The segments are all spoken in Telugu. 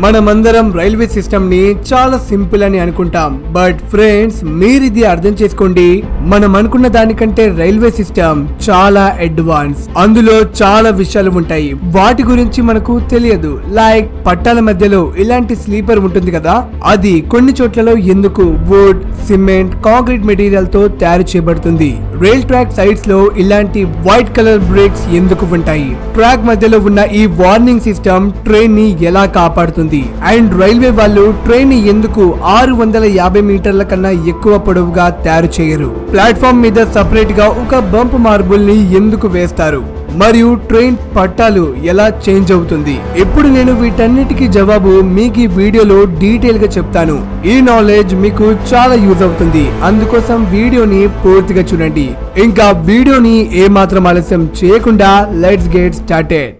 మనమందరం రైల్వే సిస్టమ్ ని చాలా సింపుల్ అని అనుకుంటాం. బట్ ఫ్రెండ్స్, మీరు ఇది అర్థం చేసుకోండి, మనం అనుకున్న దానికంటే రైల్వే సిస్టమ్ చాలా అడ్వాన్స్. అందులో చాలా విషయాలు ఉంటాయి, వాటి గురించి మనకు తెలియదు. లైక్ పట్టాల మధ్యలో ఇలాంటి స్లీపర్ ఉంటుంది కదా, అది కొన్ని చోట్లలో ఎందుకు వుడ్, సిమెంట్, కాంక్రీట్ మెటీరియల్ తో తయారు చేయబడుతుంది. రైల్ ట్రాక్ సైడ్స్ లో ఇలాంటి వైట్ కలర్ బ్రేక్స్ ఎందుకు ఉంటాయి? ట్రాక్ మధ్యలో ఉన్న ఈ వార్నింగ్ సిస్టమ్ ట్రైన్ ని ఎలా కాపాడుతుంది? అండ్ రైల్వే వాళ్ళు ట్రైన్ ని ఎందుకు 650 మీటర్ల కన్నా ఎక్కువ పొడవుగా తయారు చేయరు? ప్లాట్ఫామ్ మీద సపరేట్ గా ఒక బంప్ మార్బుల్ ని ఎందుకు వేస్తారు? మరియు ట్రైన్ పట్టాలు ఎలా చేంజ్ అవుతుంది? ఇప్పుడు నేను వీటన్నిటికీ జవాబు మీకు ఈ వీడియోలో డీటెయిల్ గా చెప్తాను. ఈ నాలెడ్జ్ మీకు చాలా యూజ్ అవుతుంది, అందుకోసం వీడియోని పూర్తిగా చూడండి. ఇంకా వీడియోని ఏమాత్రం ఆలస్యం చేయకుండా let's get started.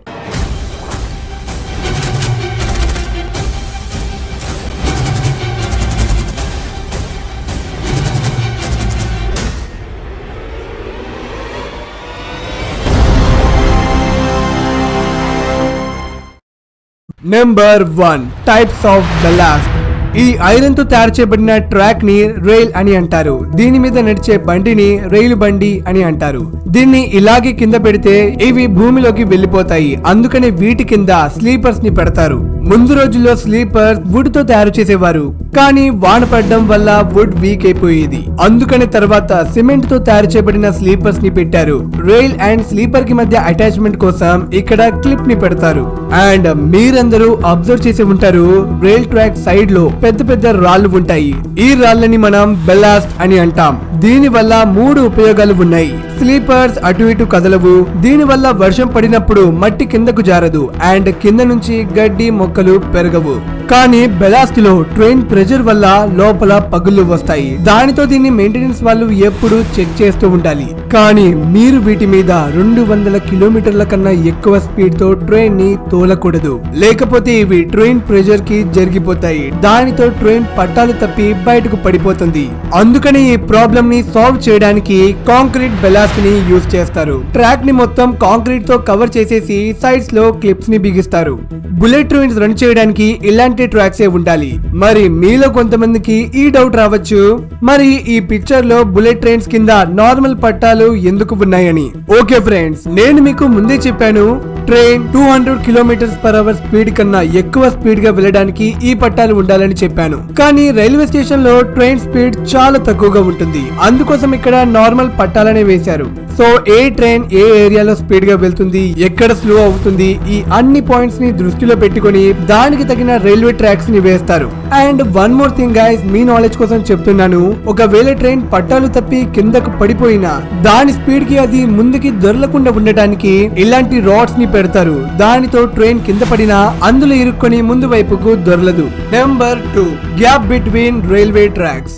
Number 1, types of ballast. ఈ ఐరన్ తో తయారు చేయబడిన ట్రాక్ ని రైల్ అని అంటారు. దీని మీద నడిచే బండిని రైలు బండి అని అంటారు. దీన్ని ఇలాగే కింద పెడితే ఇవి భూమిలోకి వెళ్లిపోతాయి, అందుకనే వీటి కింద స్లీపర్స్ ని పెడతారు. ముందు రోజుల్లో స్లీపర్స్ వుడ్ తో తయారు చేసేవారు, కానీ వాన పడడం వల్ల వుడ్ వీక్ అయిపోయేది. అందుకని తర్వాత సిమెంట్ తో తయారు చేయబడిన స్లీపర్స్ ని పెట్టారు. రైల్ అండ్ స్లీపర్ కి మధ్య అటాచ్మెంట్ కోసం ఇక్కడ క్లిప్ ని పెడతారు. అండ్ మీరందరూ అబ్జర్వ్ చేసి ఉంటారు, రైల్ ట్రాక్ సైడ్ లో పెద్ద పెద్ద రాళ్లు ఉంటాయి. ఈ రాళ్ళని మనం బెల్లాస్ట్ అని అంటాం. దీని వల్ల 3 ఉపయోగాలు ఉన్నాయి. స్లీపర్స్ అటు ఇటు కదలవు, దీని వల్ల వర్షం పడినప్పుడు మట్టి కిందకు జారదు, అండ్ కింద నుంచి గడ్డి మొక్కలు పెరగవు. కానీ బెలాస్ట్ లో ట్రైన్ ప్రెజర్ వల్ల లోపల పగుళ్లు వస్తాయి, దానితో దీన్ని మెయింటెనెన్స్ వాళ్ళు ఎప్పుడు చెక్ చేస్తూ ఉండాలి. కానీ మీరు వీటి మీద 200 కిలోమీటర్ల కన్నా ఎక్కువ స్పీడ్ తో ట్రైన్ ని తోలకూడదు, లేకపోతే ఇవి ట్రైన్ ప్రెజర్ కి జరిగిపోతాయి. దానితో ట్రైన్ పట్టాలు తప్పి బయటకు పడిపోతుంది. అందుకని ఈ ప్రాబ్లం ని సాల్వ్ చేయడానికి కాంక్రీట్ బెలాస్ట్ ని యూజ్ చేస్తారు. ట్రాక్ ని మొత్తం కాంక్రీట్ తో కవర్ చేసేసి సైడ్స్ లో క్లిప్స్ ని బిగిస్తారు. బుల్లెట్ ట్రైన్స్ రన్ చేయడానికి ఇలాంటి ట్రాక్స్ ఏ ఉండాలి. మరి మీలో కొంతమందికి ఈ డౌట్ రావచ్చు, మరి ఈ పిక్చర్ లో బుల్లెట్ ట్రైన్స్ కింద నార్మల్ పట్టాలు ఎందుకు ఉన్నాయని. ఓకే ఫ్రెండ్స్, నేను మీకు ముందే చెప్పాను, ట్రైన్ 200 km/h స్పీడ్ కన్నా ఎక్కువ స్పీడ్ గా వెళ్ళడానికి ఈ పట్టాలు ఉండాలని చెప్పాను. కానీ రైల్వే స్టేషన్ లో ట్రైన్ స్పీడ్ చాలా తక్కువగా ఉంటుంది, అందుకోసం ఇక్కడ నార్మల్ పట్టాలనే వేశారు. సో ఏ ట్రైన్ ఏ ఏరియాలో స్పీడ్ గా వెళ్తుంది, ఎక్కడ స్లో అవుతుంది, ఈ అన్ని పాయింట్స్ ని దృష్టిలో పెట్టుకుని దానికి తగిన రైల్వే ట్రాక్స్ ని వేస్తారు. And one more thing guys, me knowledge కోసం చెప్తున్నాను, ఒకవేళ ట్రైన్ పట్టాలు తప్పి కిందకు పడిపోయినా దాని స్పీడ్ కి అది ముందుకి దొరలకుండా ఉండటానికి ఇలాంటి రాడ్స్ ని పెడతారు. దానితో ట్రైన్ కింద పడినా అందులో ఇరుక్కొని ముందు వైపుకు దొరలదు. Number 2, gap between railway tracks.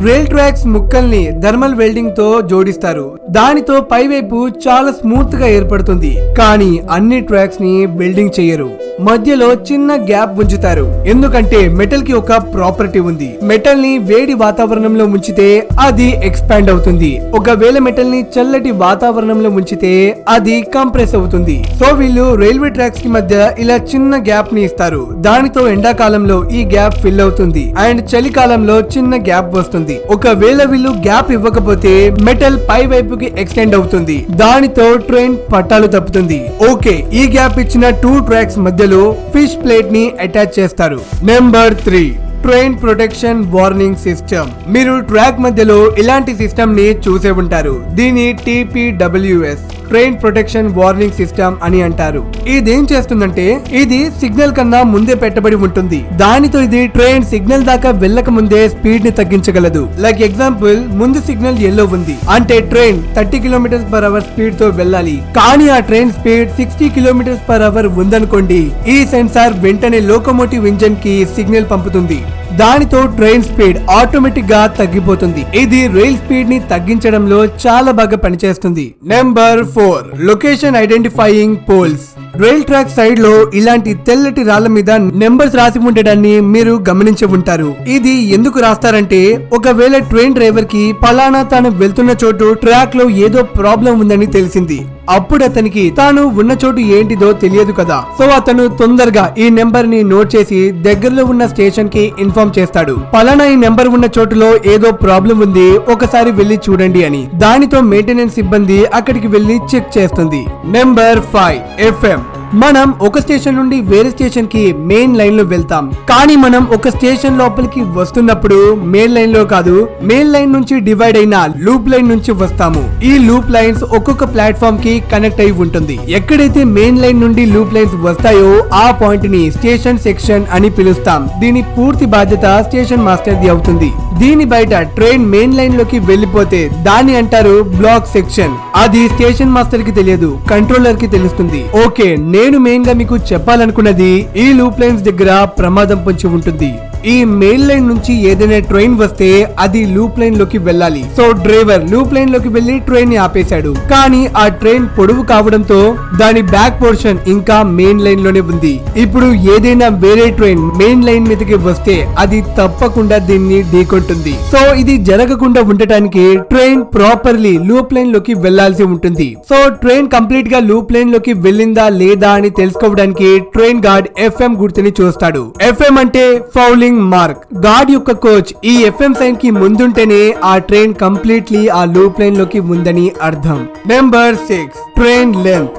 Rail tracks ముక్కల్ని థర్మల్ వెల్డింగ్ తో జోడిస్తారు. దానితో పైవైపు చాలా స్మూత్ గా ఏర్పడుతుంది. కానీ అన్ని ట్రాక్స్ ని వెల్డింగ్ చేయరు, మధ్యలో చిన్న గ్యాప్ ఉంచుతారు. ఎందుకంటే మెటల్ కి ఒక ప్రాపర్టీ ఉంది, మెటల్ ని వేడి వాతావరణంలో ఉంచితే అది ఎక్స్పాండ్ అవుతుంది. ఒకవేళ మెటల్ ని చల్లటి వాతావరణంలో ఉంచితే అది కంప్రెస్ అవుతుంది. సో వీళ్ళు రైల్వే ట్రాక్స్ కి మధ్య ఇలా చిన్న గ్యాప్ ని ఇస్తారు. దానితో ఎండాకాలంలో ఈ గ్యాప్ ఫిల్ అవుతుంది అండ్ చలికాలంలో చిన్న గ్యాప్ వస్తుంది. ఒకవేళ వీళ్ళు గ్యాప్ ఇవ్వకపోతే మెటల్ పై వైపుకి ఎక్స్టెండ్ అవుతుంది, దానితో ట్రైన్ పట్టాలు తప్పుతుంది. ఓకే, ఈ గ్యాప్ ఇచ్చిన 2 ట్రాక్స్ మధ్యలో ఫిష్ ప్లేట్ ని అటాచ్ చేస్తారు. Number 3, train protection warning system. మీరు ట్రాక్ మధ్యలో ఇలాంటి సిస్టమ్ ని చూసే ఉంటారు. దీని TPWS, train protection warning system అని అంటారు. ఇదేం చేస్తుందంటే, ఇది సిగ్నల్ కన్నా ముందే పెట్టబడి ఉంటుంది. దానితో ఇది ట్రైన్ సిగ్నల్ దాకా వెళ్ళక ముందే స్పీడ్ ని తగ్గించగలదు. లైక్ ఎగ్జాంపుల్, ముందు సిగ్నల్ ఎల్లో ఉంది అంటే ట్రైన్ 30 km/h స్పీడ్ తో వెళ్ళాలి. కానీ ఆ ట్రైన్ స్పీడ్ 60 km/h ఉందనుకోండి, ఈ సెన్సార్ వెంటనే లోకోమోటివ్ ఇంజన్ కి సిగ్నల్ పంపుతుంది. దానితో ట్రైన్ స్పీడ్ ఆటోమేటిక్ గా తగ్గిపోతుంది. ఇది రైల్ స్పీడ్ ని తగ్గించడంలో చాలా బాగా పనిచేస్తుంది. Number 4, location identifying poles. Rail track side లో ఇలాంటి తెల్లటి రాళ్ల మీద నెంబర్స్ రాసి ఉండడాన్ని మీరు గమనించి ఉంటారు. ఇది ఎందుకు రాస్తారంటే ఒకవేళ ట్రైన్ డ్రైవర్ కి పలానా తాను వెళ్తున్న చోటు ట్రాక్ లో ఏదో ప్రాబ్లం ఉందని తెలిసింది, అప్పుడు అతనికి తాను ఉన్న చోటు ఏంటిదో తెలియదు కదా. సో అతను తొందరగా ఈ నెంబర్ ని నోట్ చేసి దగ్గరలో ఉన్న స్టేషన్ కి ఇన్ఫార్మ్ చేస్తాడు, పలానా ఈ నెంబర్ ఉన్న చోటులో ఏదో ప్రాబ్లం ఉంది, ఒకసారి వెళ్లి చూడండి అని. దానితో మెయింటెనెన్స్ సిబ్బంది అక్కడికి వెళ్లి చెక్ చేస్తుంది. Number 5 FM. మనం ఒక స్టేషన్ నుండి వేరే స్టేషన్ కి మెయిన్ లైన్ లో వెళ్తాం, కానీ మనం ఒక స్టేషన్ లోపలికి వస్తున్నప్పుడు మెయిన్ లైన్ లో కాదు, మెయిన్ లైన్ నుంచి డివైడ్ అయిన లూప్ లైన్ నుంచి వస్తాము. ఈ లూప్ లైన్స్ ఒక్కొక్క ప్లాట్ఫామ్ కి కనెక్ట్ అయి ఉంటుంది. ఎక్కడైతే మెయిన్ లైన్ నుండి లూప్ లైన్స్ వస్తాయో ఆ పాయింట్ ని స్టేషన్ సెక్షన్ అని పిలుస్తాం. దీని పూర్తి బాధ్యత స్టేషన్ మాస్టర్ ది అవుతుంది. దీని బయట ట్రైన్ మెయిన్ లైన్ లోకి వెళ్లిపోతే దాన్ని అంటారు బ్లాక్ సెక్షన్. అది స్టేషన్ మాస్టర్ కి తెలియదు, కంట్రోలర్ కి తెలుస్తుంది. ఓకే, నేను మెయిన్ గా మీకు చెప్పాలనుకున్నది ఈ లూప్ లైన్స్ దగ్గర ప్రమాదం పొంచి ఉంటుంది. ఈ మెయిన్ లైన్ నుంచి ఏదైనా ట్రైన్ వస్తే అది లూప్ లైన్ లోకి వెళ్ళాలి. సో డ్రైవర్ లూప్ లైన్ లోకి వెళ్లి ట్రైన్ ని ఆపేశాడు, కానీ ఆ ట్రైన్ పొడవు కావడంతో దాని బ్యాక్ పోర్షన్ ఇంకా మెయిన్ లైన్ లోనే ఉంది. ఇప్పుడు ఏదైనా వేరే ట్రైన్ మెయిన్ లైన్ మీదకి వస్తే అది తప్పకుండా దీన్ని ఢీకొంటుంది. సో ఇది జరగకుండా ఉండటానికి ట్రైన్ ప్రాపర్లీ లూప్ లైన్ లోకి వెళ్లాల్సి ఉంటుంది. సో ట్రైన్ కంప్లీట్ గా లూప్ లైన్ లోకి వెళ్ళిందా లేదా అని తెలుసుకోవడానికి ట్రైన్ గార్డ్ FM గుర్తుని చూస్తాడు. FM అంటే ఫౌలింగ్ మార్క్. గార్డ్ యొక్క కోచ్ ఈ FM సైన్ కి ముందుంటేనే ఆ ట్రైన్ కంప్లీట్లీ ఆ లూప్ లైన్ లోకి ఉందని అర్థం. Number 6 train length.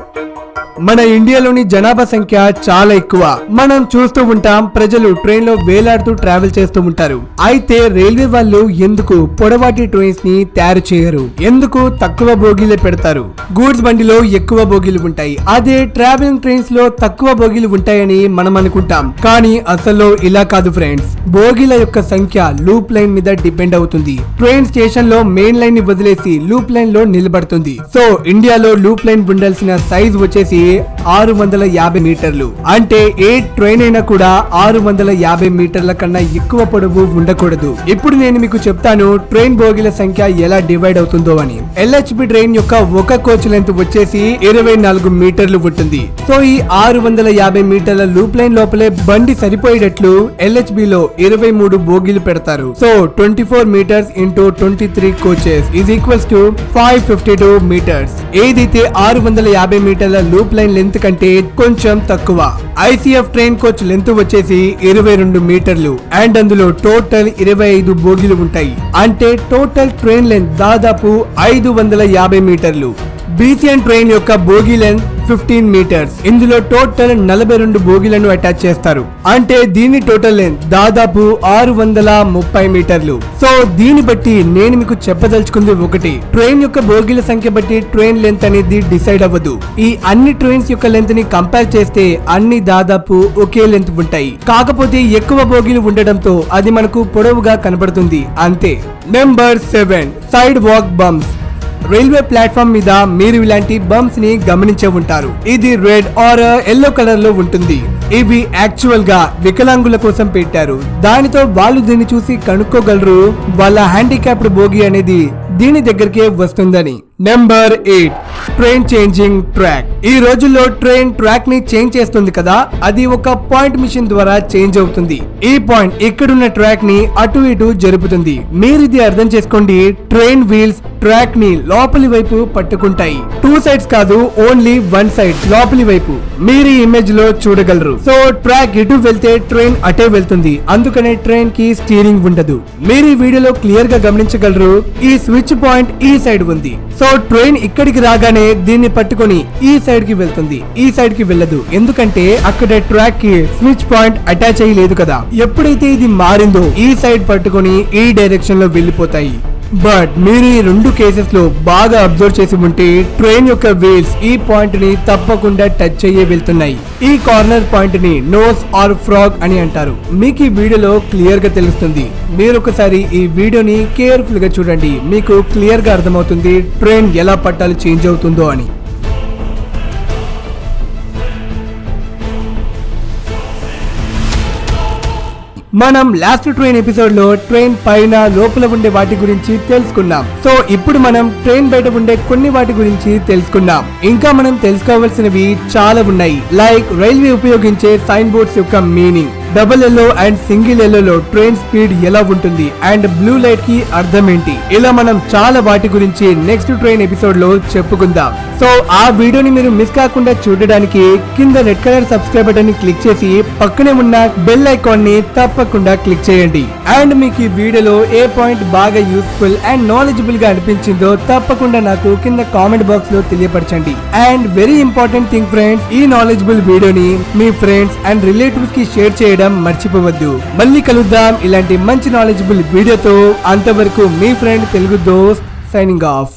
మన ఇండియాలోని జనాభా సంఖ్య చాలా ఎక్కువ. మనం చూస్తూ ఉంటాం, ప్రజలు ట్రైన్ లో వేలాడుతూ ట్రావెల్ చేస్తూ ఉంటారు. అయితే రైల్వే వాళ్ళు ఎందుకు పొడవాటి ట్రైన్స్ ని తయారు చేయరు? ఎందుకు తక్కువ బోగీలే పెడతారు? గూడ్స్ బండిలో ఎక్కువ బోగీలు ఉంటాయి, అదే ట్రావెలింగ్ ట్రైన్స్ లో తక్కువ బోగీలు ఉంటాయని మనం అనుకుంటాం. కానీ అసలు ఇలా కాదు ఫ్రెండ్స్. బోగీల యొక్క సంఖ్య లూప్ లైన్ మీద డిపెండ్ అవుతుంది. ట్రైన్ స్టేషన్ లో మెయిన్ లైన్ ని వదిలేసి లూప్ లైన్ లో నిలబడుతుంది. సో ఇండియాలో లూప్ లైన్ ఉండాల్సిన సైజ్ వచ్చేసి 650 మీటర్లు. అంటే ఏ ట్రైన్ అయినా కూడా 650 మీటర్ల కన్నా ఎక్కువ పొడవు ఉండకూడదు. ఇప్పుడు నేను మీకు చెప్తాను ట్రైన్ బోగీల సంఖ్య ఎలా డివైడ్ అవుతుందో అని. LHB ట్రైన్ యొక్క ఒక కోచ్ లెంత్ వచ్చేసి 24 మీటర్లు ఉంటుంది. సో ఈ 650 మీటర్ల లూప్ లైన్ లోపలే బండి సరిపోయేటట్లు LHB లో 23 బోగీలు పెడతారు. So 24 metres into 23 coaches is equals to 552 metres. ఏదైతే 650 మీటర్ల లూప్ లైన్ లెంత్ కంటే కొంచెం తక్కువ. ICF ట్రైన్ కోచ్ లెంత్ వచ్చేసి 22 మీటర్లు అండ్ అందులో టోటల్ 25 బోగీలు ఉంటాయి. అంటే టోటల్ ట్రైన్ లెంత్ దాదాపు 550 మీటర్లు. BCN ట్రైన్ యొక్క బోగీ లెంత్ 15 మీటర్స్. ఇందులో టోటల్ 42 బోగీలను అటాచ్ చేస్తారు. అంటే దీని టోటల్ లెంత్ దాదాపు 630 మీటర్లు. సో దీన్ని బట్టి నేను మీకు చెప్పదలుచుకుంది ఒకటి, ట్రైన్ యొక్క బోగీల సంఖ్య బట్టి ట్రైన్ లెంత్ అనేది డిసైడ్ అవ్వదు. ఈ అన్ని ట్రైన్స్ యొక్క లెంత్ ని కంపేర్ చేస్తే అన్ని దాదాపు ఒకే లెంత్ ఉంటాయి. కాకపోతే ఎక్కువ బోగీలు ఉండడంతో అది మనకు పొడవుగా కనబడుతుంది అంతే. Number 7 side walk bumps. Railway platform మీద మీరు ఇలాంటి బంప్స్ ని గమనించే ఉంటారు. ఇది రెడ్ ఆర్ ఎల్లో కలర్ లో ఉంటుంది. ఇవి యాక్చువల్ గా వికలాంగుల కోసం పెట్టారు. దానితో వాళ్ళు దీన్ని చూసి కనుక్కోగలరు వాళ్ళ హ్యాండిక్యాప్డ్ బోగి అనేది దీని దగ్గరికే వస్తుందని. Number 8 train changing track. ఈ రోజుల్లో ట్రైన్ ట్రాక్ ని చేంజ్ చేస్తుంది కదా, అది ఒక పాయింట్ మిషన్ ద్వారా చేంజ్ అవుతుంది. ఈ పాయింట్ ఇక్కడున్న ట్రాక్ ని అటు ఇటు జరుపుతుంది. మీరు ఇది అర్థం చేసుకోండి, ట్రైన్ వీల్స్ ట్రాక్ ని లోపలి వైపు పట్టుకుంటాయి. 2 సైడ్స్ కాదు, ఓన్లీ 1 సైడ్ లోపలి వైపు మీరు ఈ ఇమేజ్ లో చూడగలరు. సో ట్రాక్ ఇటు వెళ్తే ట్రైన్ అటే వెళ్తుంది, అందుకనే ట్రైన్ కి స్టీరింగ్ ఉండదు. మీరు ఈ వీడియోలో క్లియర్ గా గమనించగలరు, ఈ స్విచ్ పాయింట్ ఈ సైడ్ ఉంది. సో ట్రైన్ ఇక్కడికి రాగానే దీన్ని పట్టుకొని ఈ సైడ్ కి వెళ్తుంది, ఈ సైడ్ కి వెళ్ళదు. ఎందుకంటే అక్కడ ట్రాక్ కి స్విచ్ పాయింట్ అటాచ్ అయ్యి లేదు కదా. ఎప్పుడైతే ఇది మారిందో ఈ సైడ్ పట్టుకొని ఈ డైరెక్షన్ లో వెళ్ళిపోతాయి. బట్ మీరు ఈ 2 కేసెస్ లో బాగా అబ్జర్వ్ చేసి ఉంటే ట్రైన్ యొక్క వీల్స్ ఈ పాయింట్ ని తప్పకుండా టచ్ అయ్యే వెళ్తున్నాయి. ఈ కార్నర్ పాయింట్ ని నోస్ ఆర్ ఫ్రాగ్ అని అంటారు. మీకు ఈ వీడియోలో క్లియర్ గా తెలుస్తుంది. మీరు ఒకసారి ఈ వీడియోని కేర్ఫుల్ గా చూడండి, మీకు క్లియర్ గా అర్థమవుతుంది ట్రైన్ ఎలా పట్టాలు చేంజ్ అవుతుందో అని. మనం లాస్ట్ ట్రైన్ ఎపిసోడ్ లో ట్రైన్ పైన లోపల ఉండే వాటి గురించి తెలుసుకున్నాం. సో ఇప్పుడు మనం ట్రైన్ బయట ఉండే కొన్ని వాటి గురించి తెలుసుకున్నాం. ఇంకా మనం తెలుసుకోవాల్సినవి చాలా ఉన్నాయి. లైక్ రైల్వే ఉపయోగించే సైన్ బోర్డ్స్ యొక్క meaning, double yellow and single ఎల్లోలో ట్రైన్ స్పీడ్ ఎలా ఉంటుంది అండ్ బ్లూ లైట్ కి అర్థం ఏంటి, ఇలా మనం చాలా వాటి గురించి నెక్స్ట్ ట్రైన్ ఎపిసోడ్ లో చెప్పుకుందాం. సో ఆ వీడియోని మీరు మిస్ కాకుండా చూడడానికి కింద రెడ్ కలర్ సబ్స్క్రైబ్ బటన్ ని క్లిక్ చేసి పక్కనే ఉన్న బెల్ ఐకాన్ ని తప్పకుండా క్లిక్ చేయండి. అండ్ మీకు ఈ వీడియోలో ఏ పాయింట్ బాగా యూస్ఫుల్ అండ్ నాలెడ్జబుల్ గా అనిపించిందో తప్పకుండా నాకు కింద కామెంట్ బాక్స్ లో తెలియపరచండి. And very important thing friends, ఈ నాలెడ్జబుల్ వీడియోని మీ ఫ్రెండ్స్ అండ్ రిలేటివ్స్ కి షేర్ చేయడం మర్చిపోవద్దు. మళ్ళీ కలుద్దాం ఇలాంటి మంచి నాలెడ్జబుల్ వీడియోతో. అంతవరకు మీ ఫ్రెండ్ తెలుగు దోస్త్ సైనింగ్ ఆఫ్.